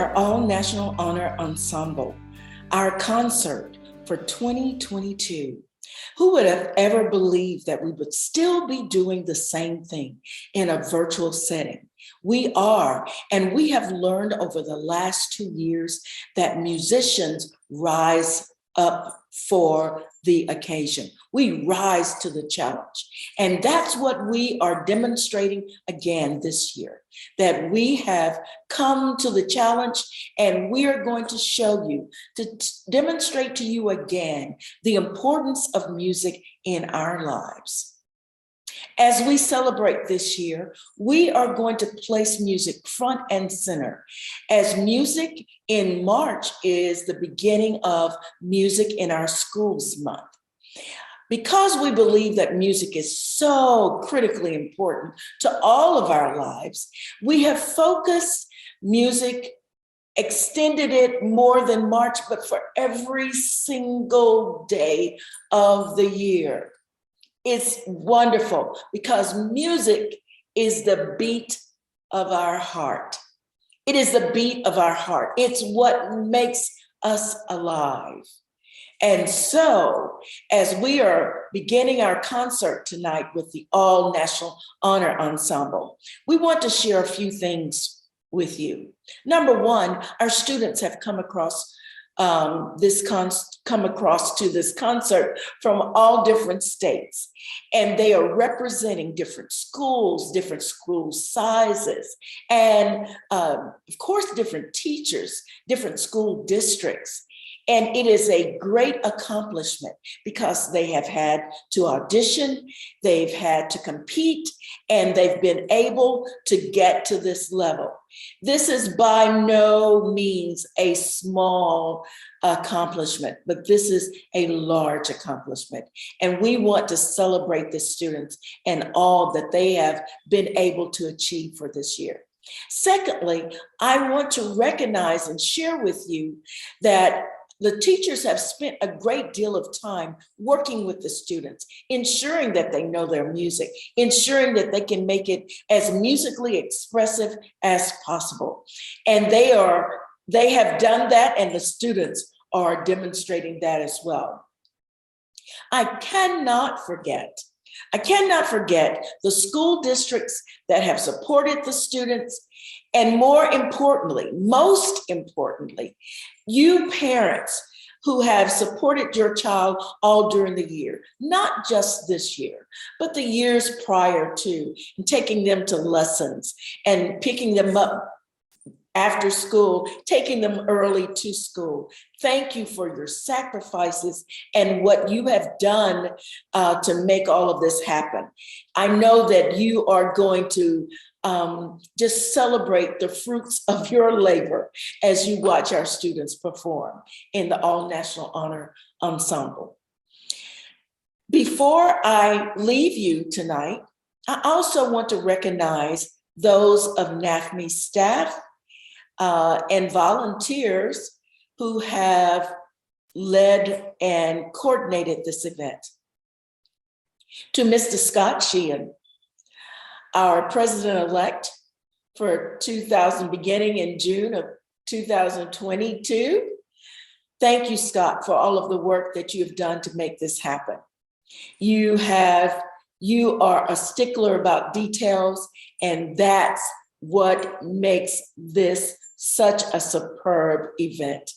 our All-National Honor Ensemble, our concert for 2022. Who would have ever believed that we would still be doing the same thing in a virtual setting? We are, and we have learned over the last 2 years that musicians rise up for the occasion. We rise to the challenge. And that's what we are demonstrating again this year, that we have come to the challenge and we are going to show you, to demonstrate to you again, the importance of music in our lives. As we celebrate this year, we are going to place music front and center, as music in March is the beginning of Music in Our Schools Month. Because we believe that music is so critically important to all of our lives, we have focused music, extended it more than March, but for every single day of the year. It's wonderful because music is the beat of our heart. It is the beat of our heart. It's what makes us alive. And so, as we are beginning our concert tonight with the All-National Honor Ensemble, we want to share a few things with you. Number one, our students have come across to this concert from all different states, and they are representing different schools, different school sizes, and of course, different teachers, different school districts. And it is a great accomplishment because they have had to audition, they've had to compete, and they've been able to get to this level. This is by no means a small accomplishment, but this is a large accomplishment. And we want to celebrate the students and all that they have been able to achieve for this year. Secondly, I want to recognize and share with you that the teachers have spent a great deal of time working with the students, ensuring that they know their music, ensuring that they can make it as musically expressive as possible. And they have done that, and the students are demonstrating that as well. I cannot forget the school districts that have supported the students, and most importantly, you parents who have supported your child all during the year, not just this year, but the years prior to, and taking them to lessons and picking them up after school, taking them early to school. Thank you for your sacrifices and what you have done to make all of this happen. I know that you are going to just celebrate the fruits of your labor as you watch our students perform in the All-National Honor Ensemble. Before I leave you tonight, I also want to recognize those of NAfME staff and volunteers who have led and coordinated this event. To Mr. Scott Sheehan, our president-elect for beginning in June of 2022. Thank you, Scott, for all of the work that you have done to make this happen. You are a stickler about details, and that's what makes this such a superb event.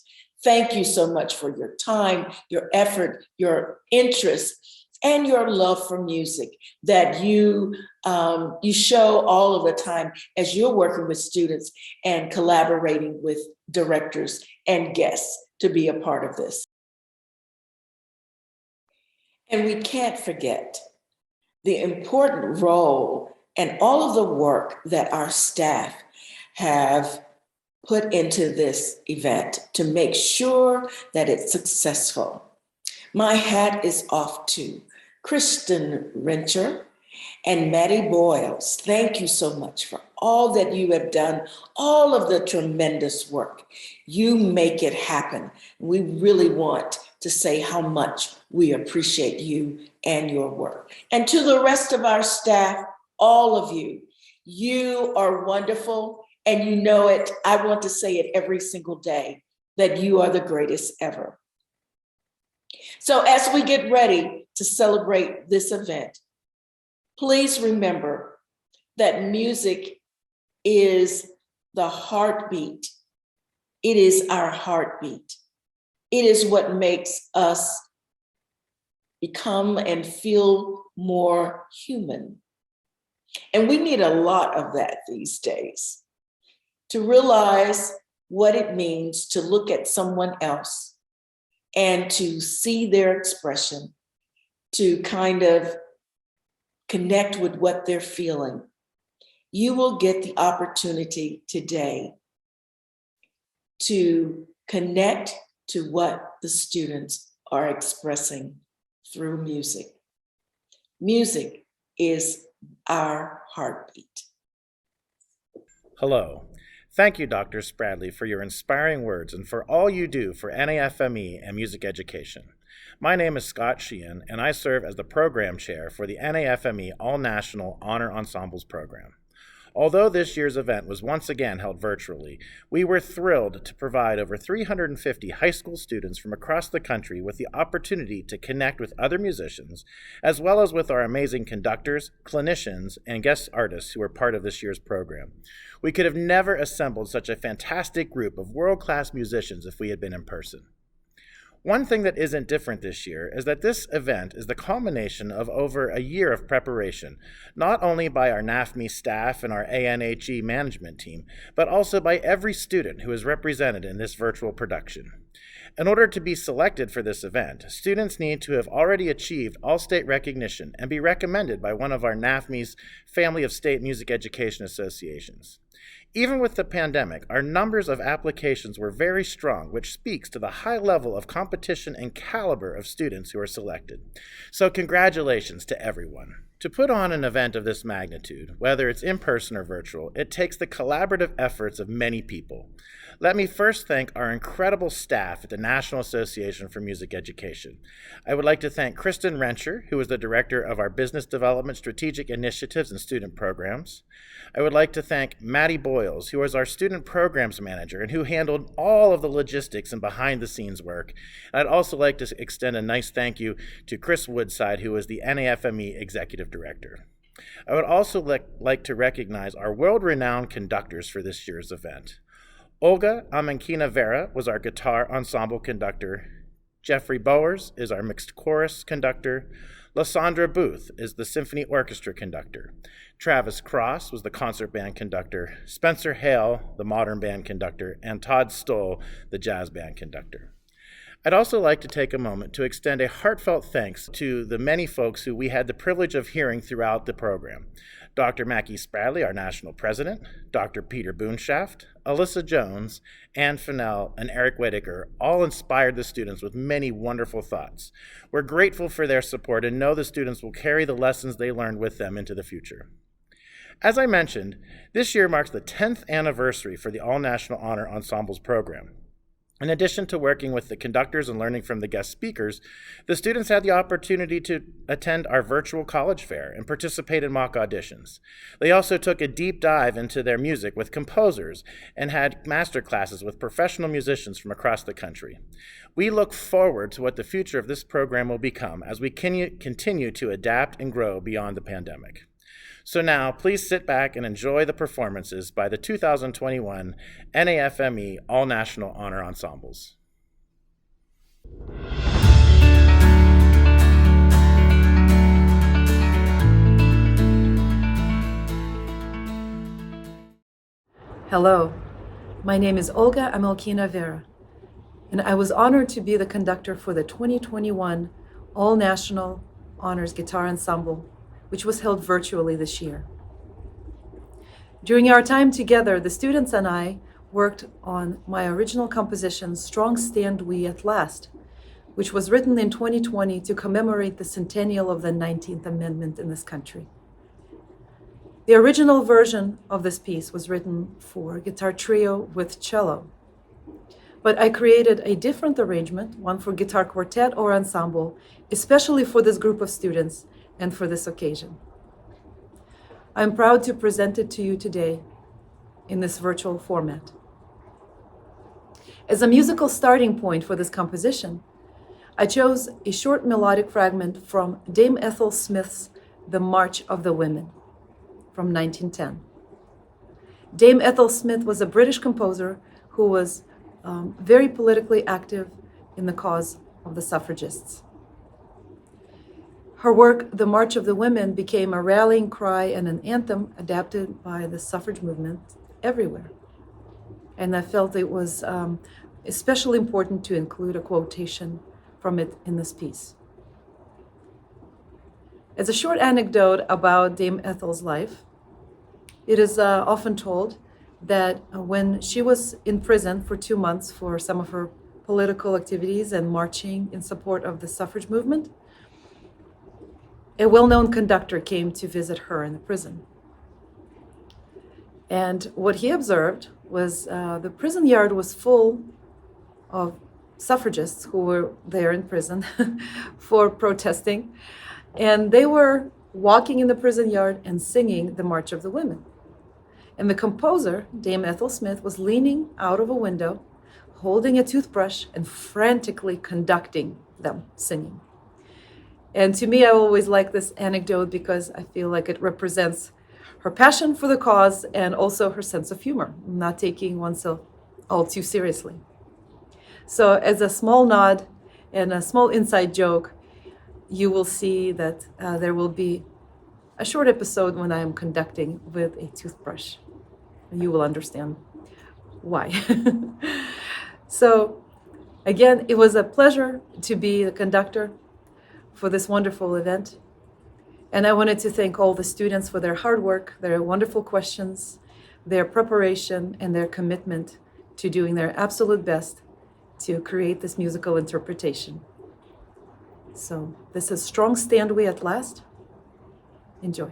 Thank you so much for your time, your effort, your interest, and your love for music that you show all of the time as you're working with students and collaborating with directors and guests to be a part of this. And we can't forget the important role and all of the work that our staff have put into this event to make sure that it's successful. My hat is off to Kristen Rencher and Maddie Boyles. Thank you so much for all that you have done, all of the tremendous work. You make it happen. We really want to say how much we appreciate you and your work. And to the rest of our staff, all of you, you are wonderful And you know it. I want to say it every single day that you are the greatest ever. So as we get ready to celebrate this event, please remember that music is the heartbeat. It is our heartbeat. It is what makes us become and feel more human. And we need a lot of that these days to realize what it means to look at someone else and to see their expression, to kind of connect with what they're feeling. You will get the opportunity today to connect to what the students are expressing through music. Music is our heartbeat. Hello. Thank you, Dr. Spradley, for your inspiring words and for all you do for NAfME and music education. My name is Scott Sheehan, and I serve as the program chair for the NAfME All-National Honor Ensembles program. Although this year's event was once again held virtually, we were thrilled to provide over 350 high school students from across the country with the opportunity to connect with other musicians, as well as with our amazing conductors, clinicians, and guest artists who were part of this year's program. We could have never assembled such a fantastic group of world-class musicians if we had been in person. One thing that isn't different this year is that this event is the culmination of over a year of preparation, not only by our NAfME staff and our ANHE management team, but also by every student who is represented in this virtual production. In order to be selected for this event, students need to have already achieved all-state recognition and be recommended by one of our NAfME's family of state music education associations. Even with the pandemic, our numbers of applications were very strong, which speaks to the high level of competition and caliber of students who are selected. So congratulations to everyone. To put on an event of this magnitude, whether it's in person or virtual, it takes the collaborative efforts of many people. Let me first thank our incredible staff at the National Association for Music Education. I would like to thank Kristen Rencher, who is the Director of our Business Development Strategic Initiatives and Student Programs. I would like to thank Maddie Boyles, who is our Student Programs Manager and who handled all of the logistics and behind-the-scenes work. And I'd also like to extend a nice thank you to Chris Woodside, who is the NAfME Executive Director. I would also like to recognize our world-renowned conductors for this year's event. Olga Amenkina Vera was our guitar ensemble conductor. Jeffrey Bowers is our mixed chorus conductor. Lysandra Booth is the symphony orchestra conductor. Travis Cross was the concert band conductor. Spencer Hale, the modern band conductor. And Todd Stoll, the jazz band conductor. I'd also like to take a moment to extend a heartfelt thanks to the many folks who we had the privilege of hearing throughout the program. Dr. Mackie Spradley, our national president, Dr. Peter Boonshaft, Alyssa Jones, Ann Fennell, and Eric Whitaker all inspired the students with many wonderful thoughts. We're grateful for their support and know the students will carry the lessons they learned with them into the future. As I mentioned, this year marks the 10th anniversary for the All-National Honor Ensembles program. In addition to working with the conductors and learning from the guest speakers, the students had the opportunity to attend our virtual college fair and participate in mock auditions. They also took a deep dive into their music with composers and had master classes with professional musicians from across the country. We look forward to what the future of this program will become as we continue to adapt and grow beyond the pandemic. So now, please sit back and enjoy the performances by the 2021 NAfME All-National Honor Ensembles. Hello, my name is Olga Amenkina Vera, and I was honored to be the conductor for the 2021 All-National Honors Guitar Ensemble, which was held virtually this year. During our time together, the students and I worked on my original composition, Strong Stand We at Last, which was written in 2020 to commemorate the centennial of the 19th Amendment in this country. The original version of this piece was written for guitar trio with cello, but I created a different arrangement, one for guitar quartet or ensemble, especially for this group of students and for this occasion. I'm proud to present it to you today in this virtual format. As a musical starting point for this composition, I chose a short melodic fragment from Dame Ethel Smith's The March of the Women from 1910. Dame Ethel Smith was a British composer who was very politically active in the cause of the suffragists. Her work, The March of the Women, became a rallying cry and an anthem adapted by the suffrage movement everywhere. And I felt it was especially important to include a quotation from it in this piece. As a short anecdote about Dame Ethel's life, it is often told that when she was in prison for 2 months for some of her political activities and marching in support of the suffrage movement, a well-known conductor came to visit her in the prison. And what he observed was the prison yard was full of suffragists who were there in prison for protesting. And they were walking in the prison yard and singing the March of the Women. And the composer, Dame Ethel Smith, was leaning out of a window, holding a toothbrush and frantically conducting them singing. And to me, I always like this anecdote because I feel like it represents her passion for the cause and also her sense of humor, not taking oneself all too seriously. So as a small nod and a small inside joke, you will see that there will be a short episode when I am conducting with a toothbrush. And you will understand why. So again, it was a pleasure to be the conductor for this wonderful event. And I wanted to thank all the students for their hard work, their wonderful questions, their preparation, and their commitment to doing their absolute best to create this musical interpretation. So this is Strong Stand We at Last. Enjoy.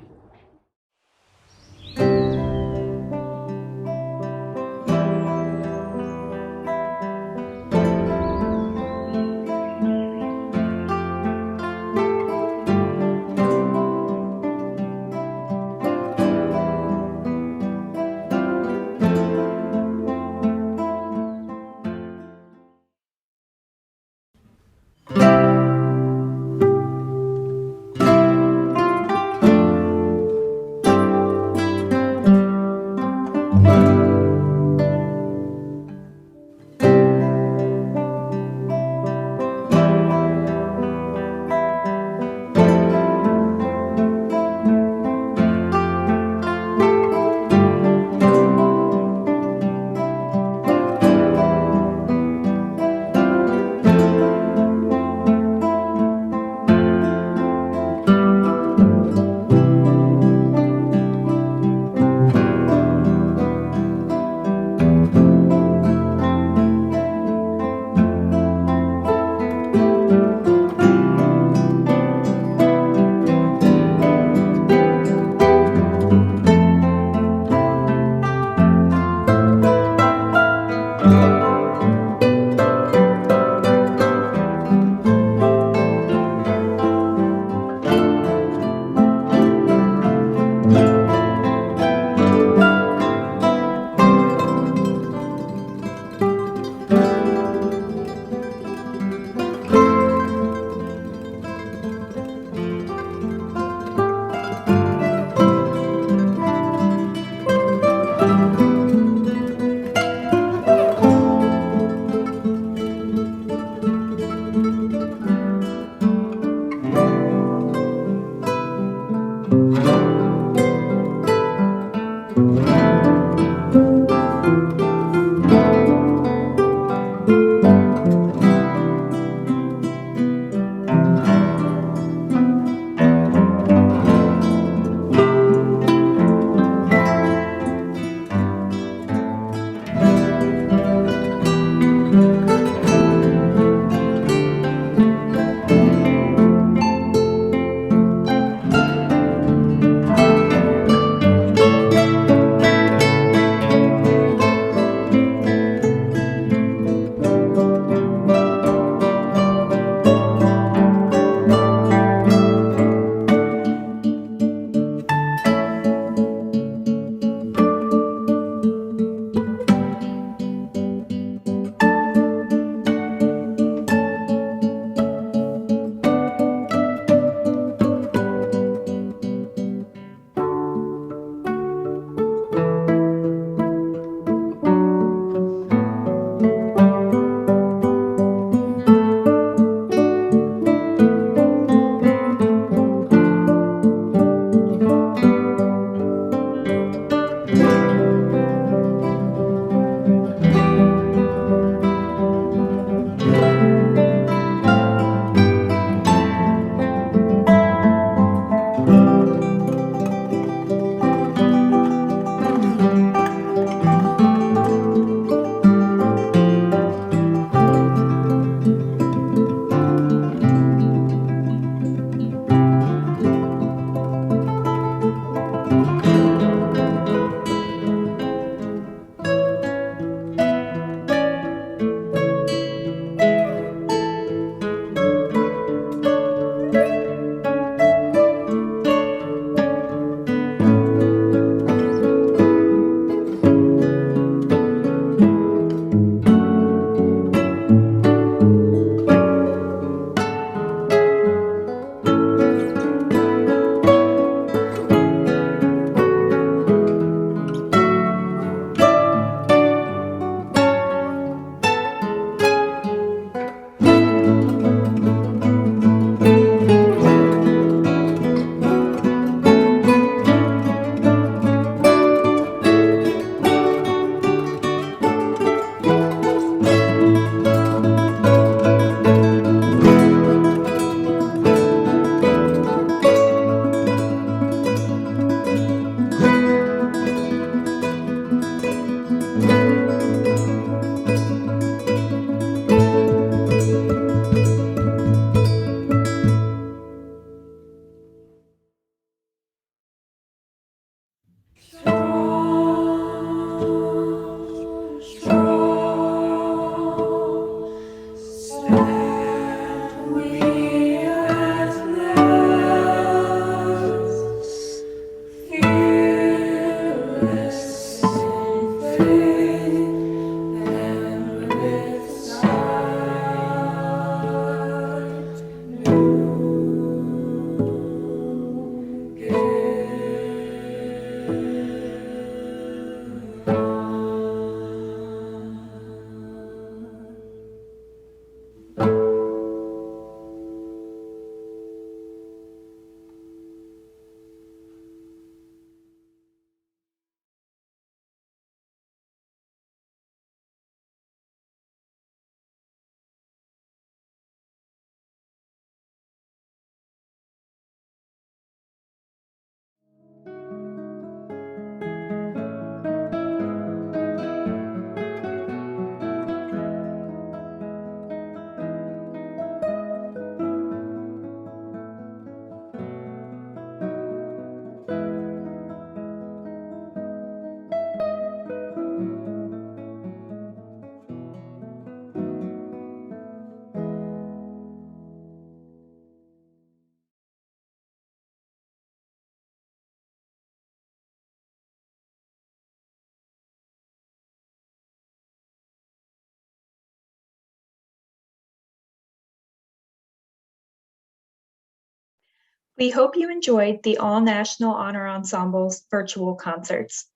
We hope you enjoyed the All-National Honor Ensembles virtual concerts.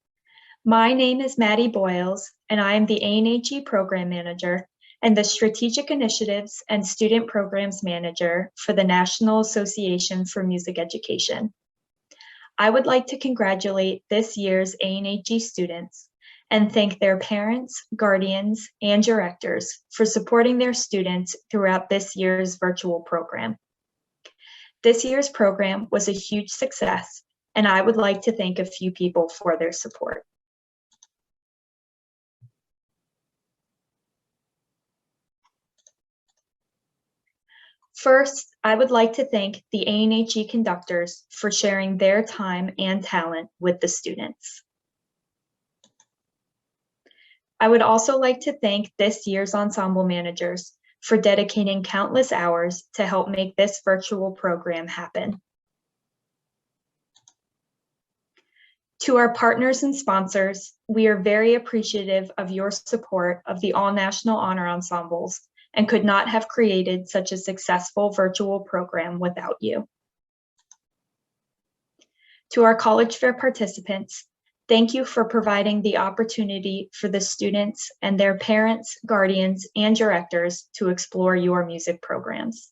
My name is Maddie Boyles, and I am the ANHE Program Manager and the Strategic Initiatives and Student Programs Manager for the National Association for Music Education. I would like to congratulate this year's ANHE students and thank their parents, guardians, and directors for supporting their students throughout this year's virtual program. This year's program was a huge success, and I would like to thank a few people for their support. First, I would like to thank the ANHE conductors for sharing their time and talent with the students. I would also like to thank this year's ensemble managers for dedicating countless hours to help make this virtual program happen. To our partners and sponsors, we are very appreciative of your support of the All-National Honor Ensembles and could not have created such a successful virtual program without you. To our college fair participants, thank you for providing the opportunity for the students and their parents, guardians, and directors to explore your music programs.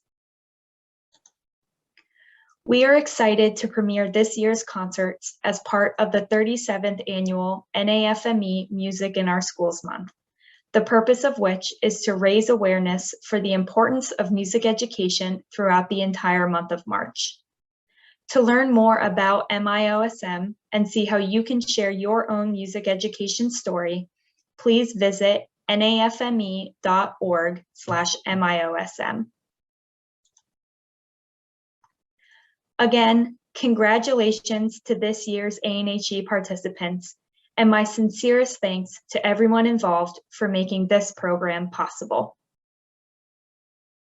We are excited to premiere this year's concerts as part of the 37th annual NAfME Music in Our Schools Month, the purpose of which is to raise awareness for the importance of music education throughout the entire month of March. To learn more about MIOSM and see how you can share your own music education story, please visit nafme.org/MIOSM. Again, congratulations to this year's ANHE participants, and my sincerest thanks to everyone involved for making this program possible.